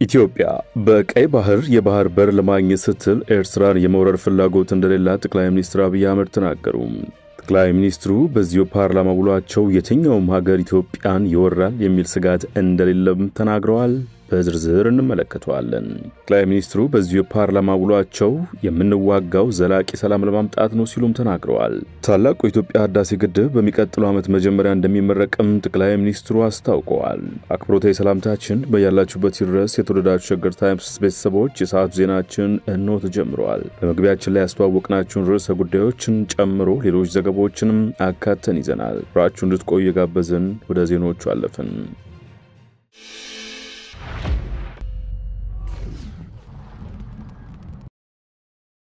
ኢትዮጵያ በቀይ ባህር የባህር በር ለማግኘት ስትል ኤርትራን የመውረር ፍላጎት እንደሌላት ጠቅላይ ሚኒስትር አብይ አህመድ ተናገሩ። ጠቅላይ ሚኒስትሩ በዚሁ ፓርላማ ውሏቸው የትኛውም ሀገር ኢትዮጵያን ይወራል የሚል ስጋት እንደሌለም ተናግረዋል። በዝርዝር እንመለከተዋለን። ጠቅላይ ሚኒስትሩ በዚሁ ፓርላማ ውሏቸው የምንዋጋው ዘላቂ ሰላም ለማምጣት ነው ሲሉም ተናግረዋል። ታላቁ የኢትዮጵያ ህዳሴ ግድብ በሚቀጥለው ዓመት መጀመሪያ እንደሚመረቅም ጠቅላይ ሚኒስትሩ አስታውቀዋል። አክብሮታዊ ሰላምታችን በያላችሁበት ይድረስ። የተወደዳችሁ ሸገር ታይምስ ቤተሰቦች የሰዓቱ ዜናችን እነሆ ተጀምሯል። በመግቢያችን ላይ ያስተዋወቅናችሁን ርዕሰ ጉዳዮችን ጨምሮ ሌሎች ዘገባዎችንም አካተን ይዘናል። አብራችሁ እንድትቆዩ የጋበዝን ወደ ዜናዎቹ አለፍን።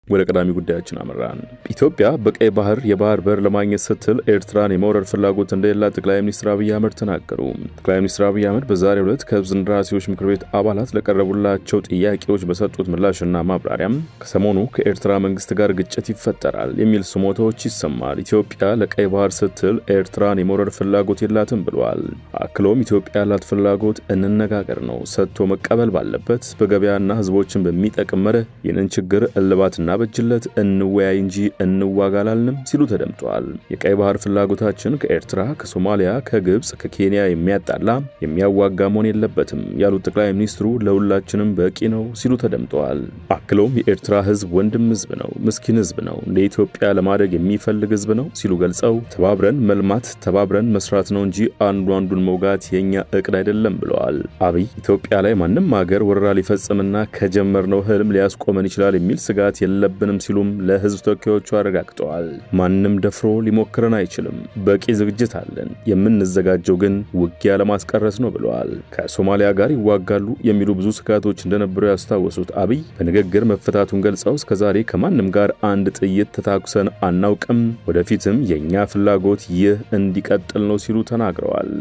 ወደ ቀዳሚ ጉዳያችን አመራን። ኢትዮጵያ በቀይ ባህር የባህር በር ለማግኘት ስትል ኤርትራን የመውረር ፍላጎት እንደሌላት ጠቅላይ ሚኒስትር አብይ አህመድ ተናገሩ። ጠቅላይ ሚኒስትር አብይ አህመድ በዛሬው ዕለት ከህዝብ እንደራሴዎች ምክር ቤት አባላት ለቀረቡላቸው ጥያቄዎች በሰጡት ምላሽና ማብራሪያም ከሰሞኑ ከኤርትራ መንግስት ጋር ግጭት ይፈጠራል የሚል ስሞታዎች ይሰማል። ኢትዮጵያ ለቀይ ባህር ስትል ኤርትራን የመውረር ፍላጎት የላትም ብለዋል። አክሎም ኢትዮጵያ ያላት ፍላጎት እንነጋገር ነው፣ ሰጥቶ መቀበል ባለበት በገበያና ህዝቦችን በሚጠቅም መርህ ይህንን ችግር እልባትና በጅለት እንወያይ እንጂ እንዋጋላልንም ሲሉ ተደምጧል። የቀይ ባህር ፍላጎታችን ከኤርትራ፣ ከሶማሊያ፣ ከግብጽ፣ ከኬንያ የሚያጣላ የሚያዋጋ መሆን የለበትም ያሉት ጠቅላይ ሚኒስትሩ ለሁላችንም በቂ ነው ሲሉ ተደምጧል። አክሎም የኤርትራ ህዝብ ወንድም ህዝብ ነው፣ ምስኪን ህዝብ ነው፣ እንደ ኢትዮጵያ ለማደግ የሚፈልግ ህዝብ ነው ሲሉ ገልጸው ተባብረን መልማት ተባብረን መስራት ነው እንጂ አንዱ አንዱን መውጋት የኛ እቅድ አይደለም ብለዋል። አብይ ኢትዮጵያ ላይ ማንም ሀገር ወረራ ሊፈጽምና ከጀመርነው ህልም ሊያስቆመን ይችላል የሚል ስጋት የለብንም ሲሉም ለህዝብ ተወካዮቹ አረጋግጠዋል። ማንም ደፍሮ ሊሞክረን አይችልም፣ በቂ ዝግጅት አለን፣ የምንዘጋጀው ግን ውጊያ ለማስቀረት ነው ብለዋል። ከሶማሊያ ጋር ይዋጋሉ የሚሉ ብዙ ስጋቶች እንደነበሩ ያስታወሱት አብይ በንግግር መፈታቱን ገልጸው እስከዛሬ ከማንም ጋር አንድ ጥይት ተታኩሰን አናውቅም፣ ወደፊትም የኛ ፍላጎት ይህ እንዲቀጥል ነው ሲሉ ተናግረዋል።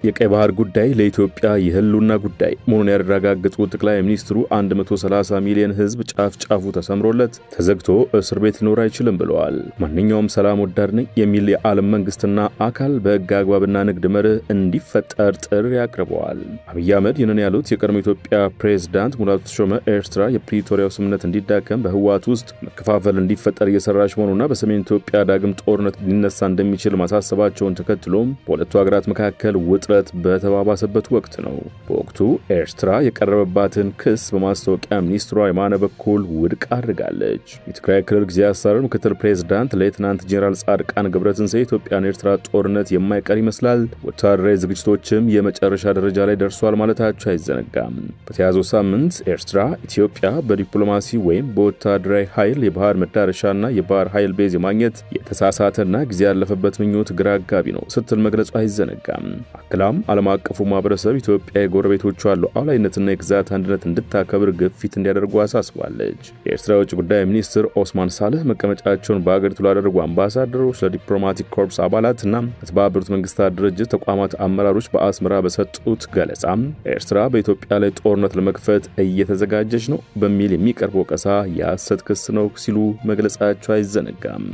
የቀይ ባህር ጉዳይ ለኢትዮጵያ የህልውና ጉዳይ መሆኑን ያረጋገጡት ጠቅላይ ሚኒስትሩ 130 ሚሊዮን ህዝብ ጫፍ ጫፉ ተሰምሮለት ተዘግቶ እስር ቤት ሊኖር አይችልም ብለዋል። ማንኛውም ሰላም ወዳድ ነኝ የሚል የዓለም መንግስትና አካል በህግ አግባብና ንግድ መርህ እንዲፈጠር ጥሪ አቅርበዋል። አብይ አህመድ ይህንን ያሉት የቀድሞ ኢትዮጵያ ፕሬዝዳንት ሙላቱ ተሾመ ኤርትራ የፕሪቶሪያው ስምምነት እንዲዳከም በህወሓት ውስጥ መከፋፈል እንዲፈጠር እየሰራች መሆኑና በሰሜን ኢትዮጵያ ዳግም ጦርነት ሊነሳ እንደሚችል ማሳሰባቸውን ተከትሎም በሁለቱ ሀገራት መካከል ውጥረት በተባባሰበት ወቅት ነው። በወቅቱ ኤርትራ የቀረበባትን ክስ በማስታወቂያ ሚኒስትሯ የማነ በኩል ውድቅ አድርጋለች። የትግራይ ክልል ጊዜያዊ አስተዳደር ምክትል ፕሬዝዳንት ሌተናንት ጄኔራል ጻድቃን ገብረትንሳኤ ኢትዮጵያና ኤርትራ ጦርነት የማይቀር ይመስላል፣ ወታደራዊ ዝግጅቶችም የመጨረሻ ደረጃ ላይ ደርሷል ማለታቸው አይዘነጋም። በተያዘው ሳምንት ኤርትራ ኢትዮጵያ በዲፕሎማሲ ወይም በወታደራዊ ኃይል የባህር መዳረሻና የባህር ኃይል ቤዝ የማግኘት የተሳሳተና ጊዜ ያለፈበት ምኞት ግራ አጋቢ ነው ስትል መግለጹ አይዘነጋም። አክላም ዓለም አቀፉ ማህበረሰብ ኢትዮጵያ የጎረቤቶቿ ሉዓላዊነትና የግዛት አንድነት እንድታከብር ግፊት እንዲያደርጉ አሳስባለች። የኤርትራ የውጭ ጉዳይ ሚኒስትር ኦስማን ሳልህ መቀመጫቸውን በአገሪቱ ላደረጉ አምባሳደሮች፣ ለዲፕሎማቲክ ኮርፕስ አባላትና የተባበሩት መንግስታት ድርጅት ተቋማት አመራሮች በአስመራ በሰጡት ገለጻም ኤርትራ በኢትዮጵያ ላይ ጦርነት ለመክፈት እየተዘጋጀች ነው በሚል የሚቀርበው ወቀሳ የሐሰት ክስ ነው ሲሉ መግለጻቸው አይዘነጋም።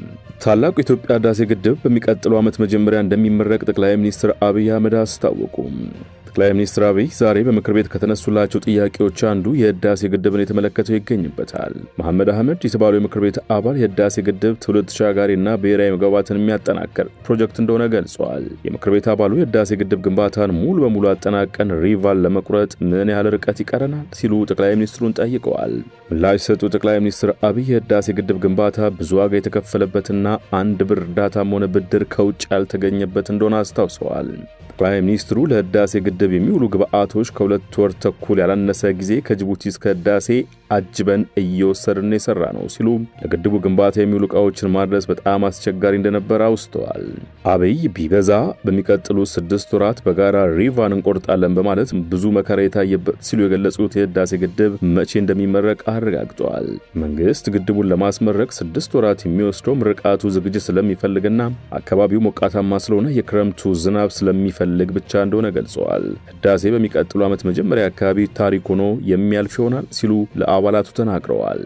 ታላቁ የኢትዮጵያ ህዳሴ ግድብ በሚቀጥለው ዓመት መጀመሪያ እንደሚመረቅ ጠቅላይ ሚኒስትር አብይ አህመድ አስታወቁ። ጠቅላይ ሚኒስትር አብይ ዛሬ በምክር ቤት ከተነሱላቸው ጥያቄዎች አንዱ የህዳሴ ግድብን የተመለከተው ይገኝበታል። መሐመድ አህመድ የተባለው የምክር ቤት አባል የህዳሴ ግድብ ትውልድ ተሻጋሪና ብሔራዊ መግባባትን የሚያጠናክር ፕሮጀክት እንደሆነ ገልጸዋል። የምክር ቤት አባሉ የህዳሴ ግድብ ግንባታን ሙሉ በሙሉ አጠናቀን ሪቫል ለመቁረጥ ምን ያህል ርቀት ይቀረናል ሲሉ ጠቅላይ ሚኒስትሩን ጠይቀዋል። ምላሽ ሰጡ ጠቅላይ ሚኒስትር አብይ የህዳሴ ግድብ ግንባታ ብዙ ዋጋ የተከፈለበትና አንድ ብር እርዳታም ሆነ ብድር ከውጭ ያልተገኘበት እንደሆነ አስታውሰዋል። ጠቅላይ ሚኒስትሩ ለህዳሴ ግድብ የሚውሉ ግብአቶች ከሁለት ወር ተኩል ያላነሰ ጊዜ ከጅቡቲ እስከ ህዳሴ አጅበን እየወሰድን የሰራ ነው ሲሉ ለግድቡ ግንባታ የሚውሉ ዕቃዎችን ማድረስ በጣም አስቸጋሪ እንደነበር አውስተዋል። አብይ ቢበዛ በሚቀጥሉ 6 ወራት በጋራ ሪቫን እንቆርጣለን በማለት ብዙ መከራ የታየበት ሲሉ የገለጹት የህዳሴ ግድብ መቼ እንደሚመረቅ አረጋግጠዋል። መንግስት ግድቡን ለማስመረቅ 6 ወራት የሚወስደው ምርቃቱ ዝግጅት ስለሚፈልግና አካባቢው ሞቃታማ ስለሆነ የክረምቱ ዝናብ ስለሚፈልግ ስለሚፈልግ ብቻ እንደሆነ ገልጸዋል። ህዳሴ በሚቀጥሉ ዓመት መጀመሪያ አካባቢ ታሪክ ሆኖ የሚያልፍ ይሆናል ሲሉ ለአባላቱ ተናግረዋል።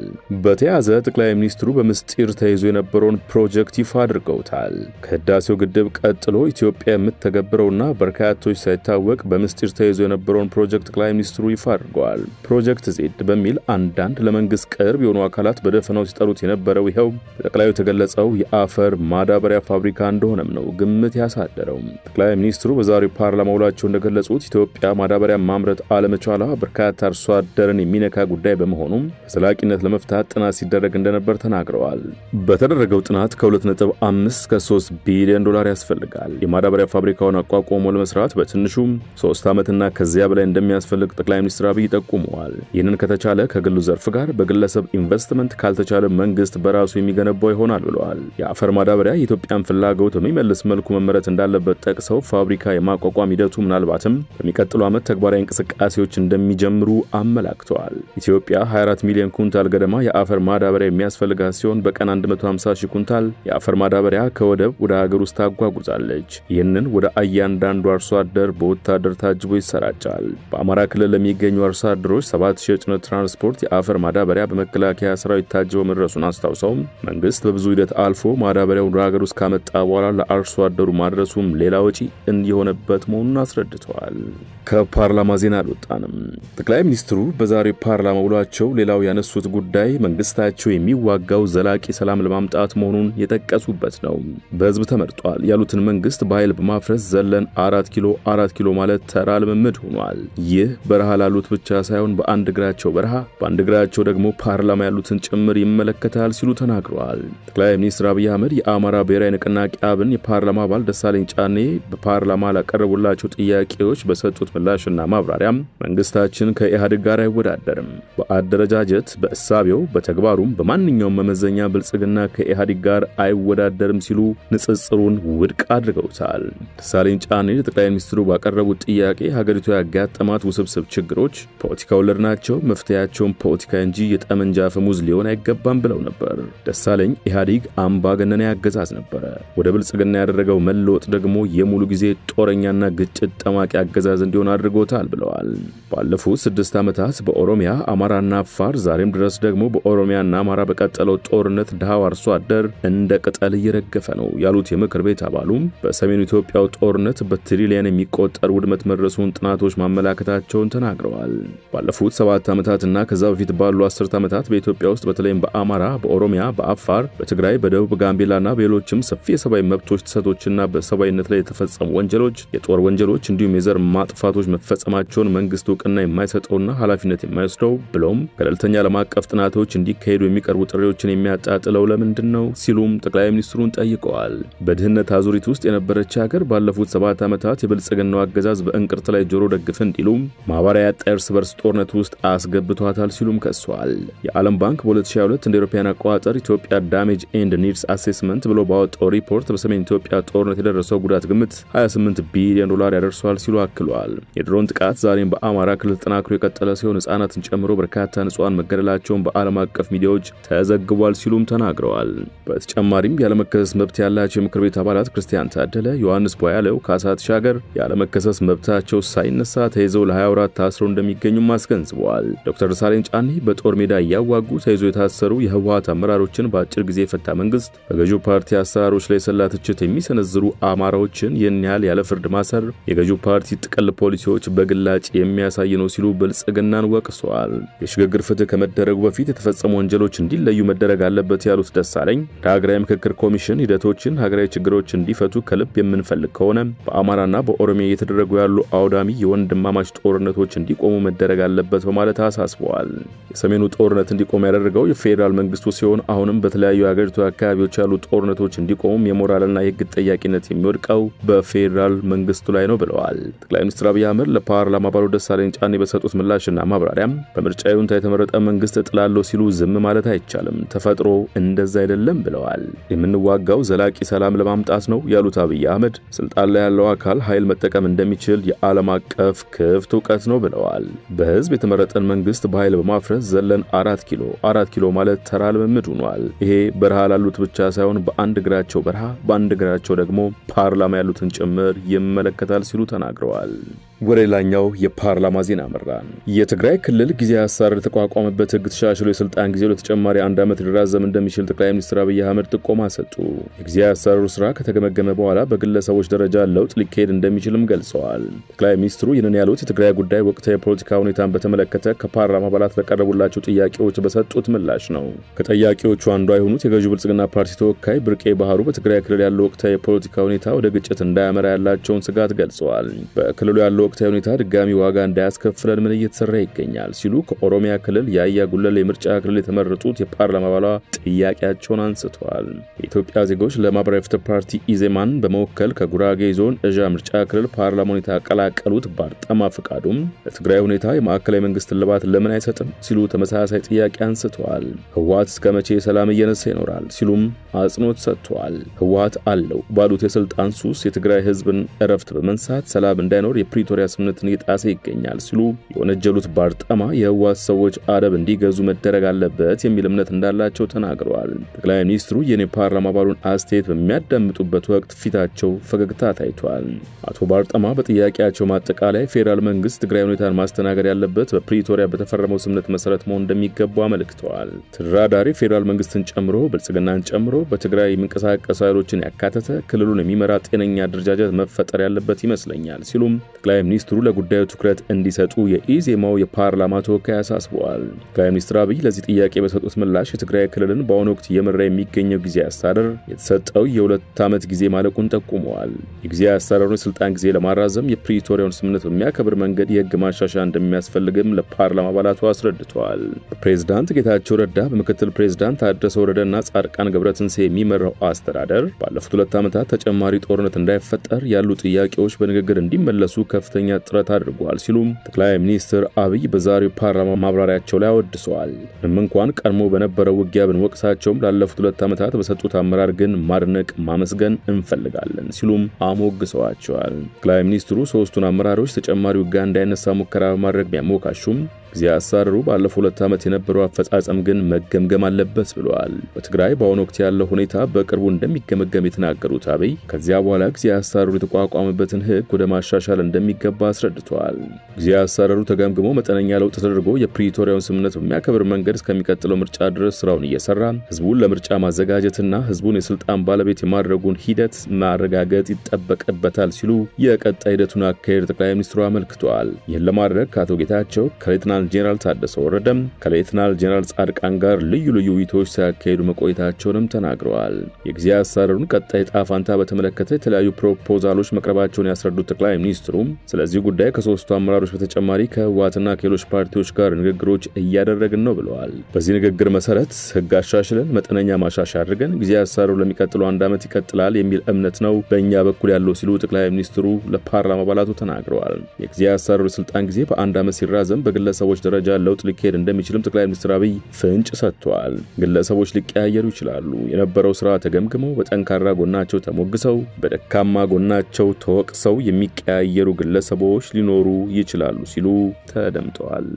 በተያያዘ ጠቅላይ ሚኒስትሩ በምስጢር ተይዞ የነበረውን ፕሮጀክት ይፋ አድርገውታል። ከህዳሴው ግድብ ቀጥሎ ኢትዮጵያ የምትተገብረውና በርካቶች ሳይታወቅ በምስጢር ተይዞ የነበረውን ፕሮጀክት ጠቅላይ ሚኒስትሩ ይፋ አድርገዋል። ፕሮጀክት ዜድ በሚል አንዳንድ ለመንግስት ቅርብ የሆኑ አካላት በደፈናው ሲጠሩት የነበረው ይኸው ጠቅላዩ የተገለጸው የአፈር ማዳበሪያ ፋብሪካ እንደሆነም ነው ግምት ያሳደረው። ጠቅላይ ሚኒስትሩ በዛሬው ፓርላማ ውላቸው እንደገለጹት ኢትዮጵያ ማዳበሪያ ማምረት አለመቻሏ በርካታ አርሶ አደርን የሚነካ ጉዳይ በመሆኑም በዘላቂነት ለመፍታት ጥናት ሲደረግ እንደነበር ተናግረዋል። በተደረገው ጥናት ከ2.5 እስከ 3 ቢሊዮን ዶላር ያስፈልጋል። የማዳበሪያ ፋብሪካውን አቋቁሞ ለመስራት በትንሹም 3 ዓመትና ከዚያ በላይ እንደሚያስፈልግ ጠቅላይ ሚኒስትር አብይ ጠቁመዋል። ይህንን ከተቻለ ከግሉ ዘርፍ ጋር በግለሰብ ኢንቨስትመንት ካልተቻለ መንግስት በራሱ የሚገነባው ይሆናል ብለዋል። የአፈር ማዳበሪያ የኢትዮጵያን ፍላጎት በሚመልስ መልኩ መመረት እንዳለበት ጠቅሰው ፋብሪካ የማቋቋም ሂደቱ ምናልባትም በሚቀጥለው ዓመት ተግባራዊ እንቅስቃሴዎች እንደሚጀምሩ አመላክተዋል። ኢትዮጵያ 24 ሚሊዮን ኩንታል ገደማ የአፈር ማዳበሪያ የሚያስፈልጋት ሲሆን በቀን 150 ሺህ ኩንታል የአፈር ማዳበሪያ ከወደብ ወደ ሀገር ውስጥ ታጓጉዛለች። ይህንን ወደ እያንዳንዱ አርሶ አደር በወታደር ታጅቦ ይሰራጫል። በአማራ ክልል ለሚገኙ አርሶ አደሮች 7000 የጭነት ትራንስፖርት የአፈር ማዳበሪያ በመከላከያ ሰራዊት ታጅቦ መድረሱን አስታውሰው መንግስት በብዙ ሂደት አልፎ ማዳበሪያውን ወደ ሀገር ውስጥ ካመጣ በኋላ ለአርሶ አደሩ ማድረሱም ሌላ ወጪ እንዲሆነበት መሆኑን አስረድተዋል። ከፓርላማ ዜና አልወጣንም። ጠቅላይ ሚኒስትሩ በዛሬው ፓርላማ ውሏቸው ሌላው ያነሱት ጉዳይ መንግስታቸው የሚዋጋው ዘላቂ ሰላም ለማምጣት መሆኑን የጠቀሱበት ነው። በህዝብ ተመርጧል ያሉትን መንግስት በኃይል በማፍረስ ዘለን 4 ኪሎ ማለት ተራ ልምምድ ሆኗል። ይህ በረሃ ላሉት ብቻ ሳይሆን በአንድ እግራቸው በረሃ በአንድ እግራቸው ደግሞ ፓርላማ ያሉትን ጭምር ይመለከታል ሲሉ ተናግረዋል። ጠቅላይ ሚኒስትር አብይ አህመድ የአማራ ብሔራዊ ንቅናቄ አብን የፓርላማ አባል ደሳለኝ ጫኔ በፓርላማ ላቀረቡላቸው ጥያቄዎች በሰጡት ምላሽና ማብራሪያም መንግስታችን ከኢህአዴግ ጋር አይወዳደርም፣ በአደረጃጀት በእሳቤው በተግባሩም በማንኛውም መመዘኛ ብልጽግና ከኢህአዴግ ጋር አይወዳደርም ሲሉ ንጽጽሩን ውድቅ አድርገውታል። ደሳለኝ ጫኔ ለጠቅላይ ሚኒስትሩ ባቀረቡት ጥያቄ ሀገሪቱ ያጋጠማት ውስብስብ ችግሮች ፖለቲካ ወለድ ናቸው፣ መፍትሄያቸውም ፖለቲካ እንጂ የጠመንጃ አፈሙዝ ሊሆን አይገባም ብለው ነበር። ደሳለኝ ኢህአዴግ አምባገነን አገዛዝ ነበር፣ ወደ ብልጽግና ያደረገው መለወጥ ደግሞ የሙሉ ጊዜ ጦረኛና ግጭት ጠማቂ አገዛዝ እንዲሆን አድርጎታል ብለዋል። ባለፉት 6 ዓመታት በኦሮሚያ አማራና አፋር ዛሬም ድረስ ደግሞ በኦሮሚያና አማራ በቀጠለው ጦርነት ድሃው አርሶ አደር እንደ ቅጠል እየረገፈ ነው ያሉት የምክር ቤት አባሉም በሰሜኑ ኢትዮጵያው ጦርነት በትሪሊየን የሚቆጠር ውድመት መድረሱን ጥናቶች ማመላከታቸውን ተናግረዋል። ባለፉት 7 ዓመታትና ከዛ በፊት ባሉ 10 ዓመታት በኢትዮጵያ ውስጥ በተለይም በአማራ፣ በኦሮሚያ፣ በአፋር፣ በትግራይ፣ በደቡብ ጋምቤላና በሌሎችም ሰፊ የሰብአዊ መብቶች ጥሰቶችና በሰብአዊነት ላይ የተፈጸሙ ወንጀሎች፣ የጦር ወንጀሎች እንዲሁም የዘር ማጥፋቶች መፈጸማቸውን መንግስት እውቅና የማይሰጠውና ኃላፊነት የማይወስደው ብሎም ገለልተኛ ዓለም አቀፍ ጥናቶች እንዲካሄዱ የሚቀርቡ ጥሪዎችን የሚያጣጥለው ለምንድን ነው ሲሉም ጠቅላይ ሚኒስትሩን ጠይቀዋል። በድህነት አዙሪት ውስጥ የነበረች ሀገር ባለፉት 7 ዓመታት የብልጽግናው አገዛዝ በእንቅርት ላይ ጆሮ ደግፍ እንዲሉም ማባሪያ ያጣ እርስ በርስ ጦርነት ውስጥ አስገብቷታል ሲሉም ከሷል። የዓለም ባንክ በ2022 እንደ አውሮፓውያን አቆጣጠር ኢትዮጵያ ዳሜጅ ኤንድ ኒድስ አሴስመንት ብሎ ባወጣው ሪፖርት በሰሜን ኢትዮጵያ ጦርነት የደረሰው ጉዳት ግምት 28 ቢሊዮን ዶላር ያደርሷል ሲሉ አክሏል። የድሮን ጥቃት ዛሬም በአማራ ክልል ተጠናክሮ የቀጠለ ሲሆን ህጻናትን ጨምሮ በርካታ ንጹሃን መገደላቸውን በዓለም አቀፍ ሚዲያዎች ተዘግቧል ሲሉም ተናግረዋል። በተጨማሪም ያለመከሰስ መብት ያላቸው የምክር ቤት አባላት ክርስቲያን ታደለ፣ ዮሐንስ ቦያለው፣ ካሳ ተሻገር ያለመከሰስ መብታቸው ሳይነሳ ተይዘው ለ20 ወራት ታስረው እንደሚገኙም አስገንዝበዋል። ዶክተር ደሳለኝ ጫኔ በጦር ሜዳ እያዋጉ ተይዘው የታሰሩ የህወሓት አመራሮችን በአጭር ጊዜ የፈታ መንግስት በገዢው ፓርቲ አሰራሮች ላይ ሰላ ትችት የሚሰነዝሩ አማራዎችን ይህን ያህል ያለ ፍርድ ማሰር የገዢው ፓርቲ ጥቅል ፖሊሲዎች በግላጭ የሚያሳይ ነው ሲሉ ብልጽግናን ወቅሰዋል። የሽግግር ፍትህ ከመደረጉ በፊት የተፈጸሙ ወንጀሎች እንዲለዩ መደረግ አለበት ያሉት ደሳለኝ ሀገራዊ ምክክር ኮሚሽን ሂደቶችን ሀገራዊ ችግሮች እንዲፈቱ ከልብ የምንፈልግ ከሆነ በአማራና በኦሮሚያ እየተደረጉ ያሉ አውዳሚ የወንድማማች ጦርነቶች እንዲቆሙ መደረግ አለበት በማለት አሳስበዋል። የሰሜኑ ጦርነት እንዲቆም ያደረገው የፌደራል መንግስቱ ሲሆን አሁንም በተለያዩ የሀገሪቱ አካባቢዎች ያሉ ጦርነቶች እንዲቆሙ የሞራልና የህግ ተጠያቂነት የሚወድቀው በፌደራል መንግስቱ ላይ ነው ብለዋል። ጠቅላይ ሚኒስትር አብይ አህመድ ለፓርላማ አባሉ ደሳለኝ ጫኔ በሰጡት ምላሽና ማብራሪያም በምርጫ ይሁንታ የተመረጠ መንግስት ጥላለው ሲሉ ዝም ማለት አይቻልም፣ ተፈጥሮ እንደዛ አይደለም ብለዋል። የምንዋጋው ዘላቂ ሰላም ለማምጣት ነው ያሉት አብይ አህመድ ስልጣን ላይ ያለው አካል ኃይል መጠቀም እንደሚችል የዓለም አቀፍ ክፍት እውቀት ነው ብለዋል። በህዝብ የተመረጠን መንግስት በኃይል በማፍረስ ዘለን 4 ኪሎ ማለት ተራ ልምምድ ሆኗል። ይሄ በረሃ ላሉት ብቻ ሳይሆን በአንድ እግራቸው በረሃ በአንድ እግራቸው ደግሞ ፓርላማ ያሉትን ጭምር ይመለከታል ሲሉ ተናግረዋል። ወደ ሌላኛው የፓርላማ ዜና አመራን። የትግራይ ክልል ጊዜያዊ አስተዳደር የተቋቋመበት ሕግ ተሻሽሎ የስልጣን ጊዜው ለተጨማሪ 1 ዓመት ሊራዘም እንደሚችል ጠቅላይ ሚኒስትር አብይ አህመድ ጥቆማ ሰጡ። የጊዜያዊ አስተዳደሩ ስራ ከተገመገመ በኋላ በግለሰቦች ደረጃ ለውጥ ሊካሄድ እንደሚችልም ገልጸዋል። ጠቅላይ ሚኒስትሩ ይህንን ያሉት የትግራይ ጉዳይ ወቅታዊ የፖለቲካ ሁኔታን በተመለከተ ከፓርላማ አባላት ለቀረቡላቸው ጥያቄዎች በሰጡት ምላሽ ነው። ከጥያቄዎቹ አንዷ የሆኑት የገዢው ብልጽግና ፓርቲ ተወካይ ብርቄ ባህሩ በትግራይ ክልል ያለው ወቅታዊ የፖለቲካ ሁኔታ ወደ ግጭት እንዳያመራ ያላቸውን ስጋት ገልጸዋል። በክልሉ ያለው ወቅታዊ ሁኔታ ድጋሚ ዋጋ እንዳያስከፍለን ምን እየተሰራ ይገኛል ሲሉ ከኦሮሚያ ክልል የአያ ጉለሌ ምርጫ ክልል የተመረጡት የፓርላማ አባላት ጥያቄያቸውን አንስተዋል። የኢትዮጵያ ዜጎች ለማህበራዊ ፍትህ ፓርቲ ኢዜማን በመወከል ከጉራጌ ዞን እዣ ምርጫ ክልል ፓርላማውን የተቀላቀሉት ባርጠማ ፍቃዱም ለትግራይ ሁኔታ የማዕከላዊ መንግስት ልባት ለምን አይሰጥም ሲሉ ተመሳሳይ ጥያቄ አንስተዋል። ህወሓት እስከ መቼ ሰላም እየነሳ ይኖራል ሲሉም አጽንኦት ሰጥተዋል። ህወሓት አለው ባሉት የስልጣን ሱስ የትግራይ ህዝብን እረፍት በመንሳት ሰላም እንዳይኖር የፕሪቶሪያ ስምምነትን እየጣሰ ይገኛል ሲሉ የወነጀሉት ባርጠማ የህወሓት ሰዎች አደብ እንዲገዙ መደረግ አለበት የሚል እምነት እንዳላቸው ተናግረዋል። ጠቅላይ ሚኒስትሩ የፓርላማ አባሉን አስተያየት በሚያዳምጡበት ወቅት ፊታቸው ፈገግታ ታይቷል። አቶ ባርጠማ በጥያቄያቸው ማጠቃላይ ፌዴራል መንግስት ትግራይ ሁኔታን ማስተናገድ ያለበት በፕሪቶሪያ በተፈረመው ስምምነት መሰረት መሆን እንደሚገባው አመልክተዋል። ተደራዳሪ ፌዴራል መንግስትን ጨምሮ ብልጽግናን ጨምሮ በትግራይ የሚንቀሳቀሱ ኃይሎችን ያካተተ ክልሉን የሚመራ ጤነኛ አደረጃጀት መፈጠር ያለበት ይመስለኛል ሲሉም ጠቅላይ ሚኒስትሩ ለጉዳዩ ትኩረት እንዲሰጡ የኢዜማው የፓርላማ ተወካይ አሳስበዋል። ጠቅላይ ሚኒስትር አብይ ለዚህ ጥያቄ በሰጡት ምላሽ የትግራይ ክልልን በአሁኑ ወቅት እየመራ የሚገኘው ጊዜያዊ አስተዳደር የተሰጠው የ2 ዓመት ጊዜ ማለቁን ጠቁመዋል። የጊዜያዊ አስተዳደሩን ስልጣን ጊዜ ለማራዘም የፕሪቶሪያውን ስምምነት በሚያከብር መንገድ የህግ ማሻሻያ እንደሚያስፈልግም ለፓርላማ አባላቱ አስረድተዋል። ፕሬዝዳንት ጌታቸው ረዳ በምክትል ፕሬዝዳንት ታደሰ ወረደና ጻድቃን ገብረትንሳኤ የሚመራው አስተዳደር ባለፉት 2 ዓመታት ተጨማሪ ጦርነት እንዳይፈጠር ያሉ ጥያቄዎች በንግግር እንዲመለሱ ከፍተኛ ጥረት አድርጓል ሲሉም ጠቅላይ ሚኒስትር አብይ በዛሬው ፓርላማ ማብራሪያቸው ላይ አወድሰዋል። ምንም እንኳን ቀድሞ በነበረው ውጊያ ብንወቅሳቸውም ላለፉት 2 ዓመታት በሰጡት አመራር ግን ማድነቅ ማመስገን እንፈልጋለን ሲሉም አሞግሰዋቸዋል። ጠቅላይ ሚኒስትሩ ሶስቱን አመራሮች ተጨማሪ ውጊያ እንዳይነሳ ሙከራ በማድረግ ቢያሞካሹም ጊዜያዊ አስተዳደሩ ባለፉት 2 ዓመት የነበረው አፈጻጸም ግን መገምገም አለበት ብለዋል። በትግራይ በአሁኑ ወቅት ያለው ሁኔታ በቅርቡ እንደሚገመገም የተናገሩት አብይ ከዚያ በኋላ ጊዜያዊ አስተዳደሩ የተቋቋመበትን ህግ ወደ ማሻሻል እንደሚገባ አስረድተዋል። ጊዜያዊ አስተዳደሩ ተገምግሞ መጠነኛ ለውጥ ተደርጎ የፕሪቶሪያውን ስምምነት በሚያከብር መንገድ እስከሚቀጥለው ምርጫ ድረስ ስራውን እየሰራ ህዝቡን ለምርጫ ማዘጋጀትና ህዝቡን የስልጣን ባለቤት የማድረጉን ሂደት ማረጋገጥ ይጠበቅበታል ሲሉ የቀጣይ ሂደቱን አካሄድ ጠቅላይ ሚኒስትሩ አመልክተዋል። ይህን ለማድረግ ከአቶ ጌታቸው ከሌተናል ጄኔራል ታደሰ ወረደም ከሌተናል ጄኔራል ጻድቃን ጋር ልዩ ልዩ ውይይቶች ሲያካሂዱ መቆየታቸውንም ተናግረዋል። የጊዜያዊ አስተዳደሩን ቀጣይ ዕጣ ፈንታ በተመለከተ የተለያዩ ፕሮፖዛሎች መቅረባቸውን ያስረዱት ጠቅላይ ሚኒስትሩም ስለዚህ ጉዳይ ከሶስቱ አመራሮች በተጨማሪ ከህወሓትና ከሌሎች ፓርቲዎች ጋር ንግግሮች እያደረግን ነው ብለዋል። በዚህ ንግግር መሰረት ህግ አሻሽለን መጠነኛ ማሻሻያ አድርገን ጊዜያዊ አስተዳደሩ ለሚቀጥለው 1 ዓመት ይቀጥላል የሚል እምነት ነው በእኛ በኩል ያለው ሲሉ ጠቅላይ ሚኒስትሩ ለፓርላማ አባላቱ ተናግረዋል። የጊዜያዊ አስተዳደሩ ስልጣን ጊዜ በ1 ዓመት ሲራዘም በግለሰቦች ደረጃ ለውጥ ሊካሄድ እንደሚችልም ጠቅላይ ሚኒስትር አብይ ፍንጭ ሰጥተዋል። ግለሰቦች ሊቀያየሩ ይችላሉ። የነበረው ስራ ተገምግመው በጠንካራ ጎናቸው ተሞግሰው በደካማ ጎናቸው ተወቅሰው የሚቀያየሩ ግለሰቦች ሊኖሩ ይችላሉ ሲሉ ተደምጠዋል።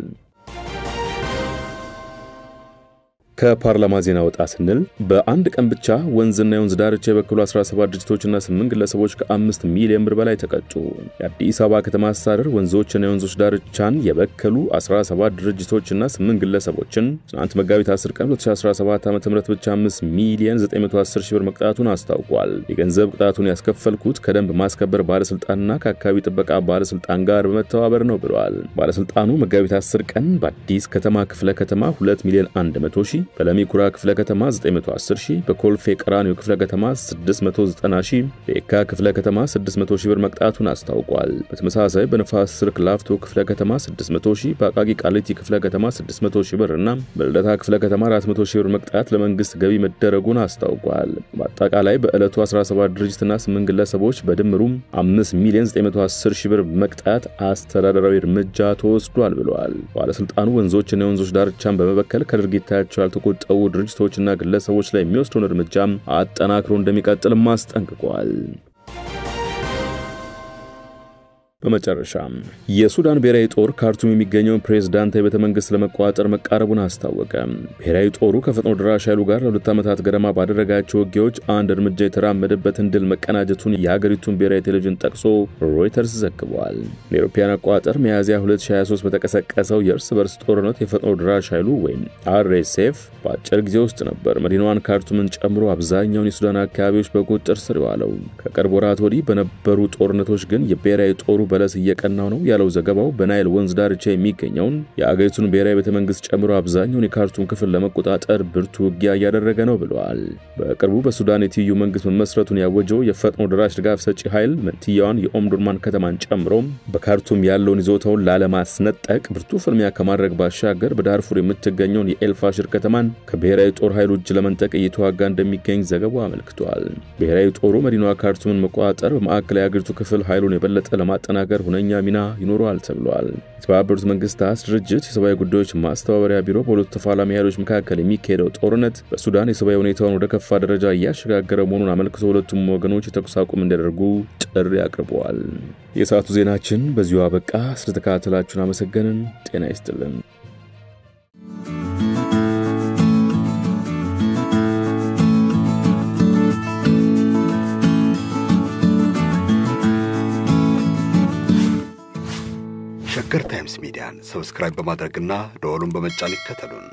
ከፓርላማ ዜና ወጣ ስንል በአንድ ቀን ብቻ ወንዝና የወንዝ ዳርቻ የበከሉ 17 ድርጅቶችና 8 ግለሰቦች ከ5 ሚሊዮን ብር በላይ ተቀጡ። የአዲስ አበባ ከተማ አስተዳደር ወንዞችና የወንዞች ዳርቻን የበከሉ 17 ድርጅቶችና 8 ግለሰቦችን ትናንት መጋቢት 10 ቀን 2017 ዓ.ም ብቻ 5 ሚሊዮን 910 ሺህ ብር መቅጣቱን አስታውቋል። የገንዘብ ቅጣቱን ያስከፈልኩት ከደንብ ማስከበር ባለስልጣንና ከአካባቢ ጥበቃ ባለስልጣን ጋር በመተባበር ነው ብለዋል። ባለስልጣኑ መጋቢት 10 ቀን በአዲስ ከተማ ክፍለ ከተማ 2 ሚሊዮን 100 ሺህ በለሚኩራ ክፍለ ከተማ 910 ሺህ በኮልፌ ቀራኒዮ ክፍለ ከተማ 690 ሺህ በየካ ክፍለ ከተማ 600 ሺህ ብር መቅጣቱን አስታውቋል። በተመሳሳይ በነፋስ ስልክ ላፍቶ ክፍለ ከተማ 600 ሺህ በአቃቂ ቃሊቲ ክፍለ ከተማ 600 ሺህ ብር እና በልደታ ክፍለ ከተማ 400 ሺህ ብር መቅጣት ለመንግስት ገቢ መደረጉን አስታውቋል። በአጠቃላይ በዕለቱ 17 ድርጅትና 8 ግለሰቦች በድምሩ 5 ሚሊዮን 910 ሺህ ብር መቅጣት አስተዳደራዊ እርምጃ ተወስዷል ብለዋል። ባለስልጣኑ ወንዞችና የወንዞች ዳርቻን በመበከል ከድርጊታቸው ያልተቆጠቡ ድርጅቶችና ግለሰቦች ላይ የሚወስደውን እርምጃ አጠናክሮ እንደሚቀጥል ማስጠንቅቋል። በመጨረሻም የሱዳን ብሔራዊ ጦር ካርቱም የሚገኘውን ፕሬዝዳንታዊ ቤተ መንግስት ለመቆጣጠር መቃረቡን አስታወቀ። ብሔራዊ ጦሩ ከፈጥኖ ደራሽ ኃይሉ ጋር ለሁለት ዓመታት ገደማ ባደረጋቸው ውጊያዎች አንድ እርምጃ የተራመደበትን ድል መቀናጀቱን የሀገሪቱን ብሔራዊ ቴሌቪዥን ጠቅሶ ሮይተርስ ዘግቧል። ለአውሮፓውያን አቆጣጠር ሚያዝያ 2023 በተቀሰቀሰው የእርስ በርስ ጦርነት የፈጥኖ ደራሽ ኃይሉ ወይም አርኤስኤፍ በአጭር ጊዜ ውስጥ ነበር መዲናዋን ካርቱምን ጨምሮ አብዛኛውን የሱዳን አካባቢዎች በቁጥጥር ስር የዋለው። ከቅርብ ወራት ወዲህ በነበሩ ጦርነቶች ግን የብሔራዊ ጦሩ በለስ እየቀናው ነው ያለው ዘገባው በናይል ወንዝ ዳርቻ የሚገኘውን የአገሪቱን ብሔራዊ ቤተ መንግስት ጨምሮ አብዛኛውን የካርቱም ክፍል ለመቆጣጠር ብርቱ ውጊያ እያደረገ ነው ብለዋል። በቅርቡ በሱዳን የትይዩ መንግስት መመስረቱን ያወጀው የፈጥኖ ደራሽ ድጋፍ ሰጪ ኃይል መንትያዋን የኦምዱርማን ከተማን ጨምሮ በካርቱም ያለውን ይዞታውን ላለማስነጠቅ ብርቱ ፍልሚያ ከማድረግ ባሻገር በዳርፉር የምትገኘውን የኤልፋሽር ከተማን ከብሔራዊ ጦር ኃይሉ እጅ ለመንጠቅ እየተዋጋ እንደሚገኝ ዘገባው አመልክቷል። ብሔራዊ ጦሩ መዲናዋ ካርቱምን መቆጣጠር በማዕከላዊ አገሪቱ ክፍል ኃይሉን የበለጠ ለማጠናከር ሁነኛ ሚና ይኖረዋል ተብሏል። የተባበሩት መንግስታት ድርጅት የሰብአዊ ጉዳዮች ማስተባበሪያ ቢሮ በሁለቱ ተፋላሚ ኃይሎች መካከል የሚካሄደው ጦርነት በሱዳን የሰብአዊ ሁኔታውን ወደ ከፋ ደረጃ እያሸጋገረ መሆኑን አመልክቶ ሁለቱም ወገኖች የተኩስ አቁም እንዲያደርጉ ጥሪ አቅርበዋል። የሰዓቱ ዜናችን በዚሁ አበቃ። ስለተከታተላችሁን አመሰገንን። ጤና ይስጥልን። ሸገር ታይምስ ሚዲያን ሰብስክራይብ በማድረግና ደወሉን በመጫን ይከተሉን።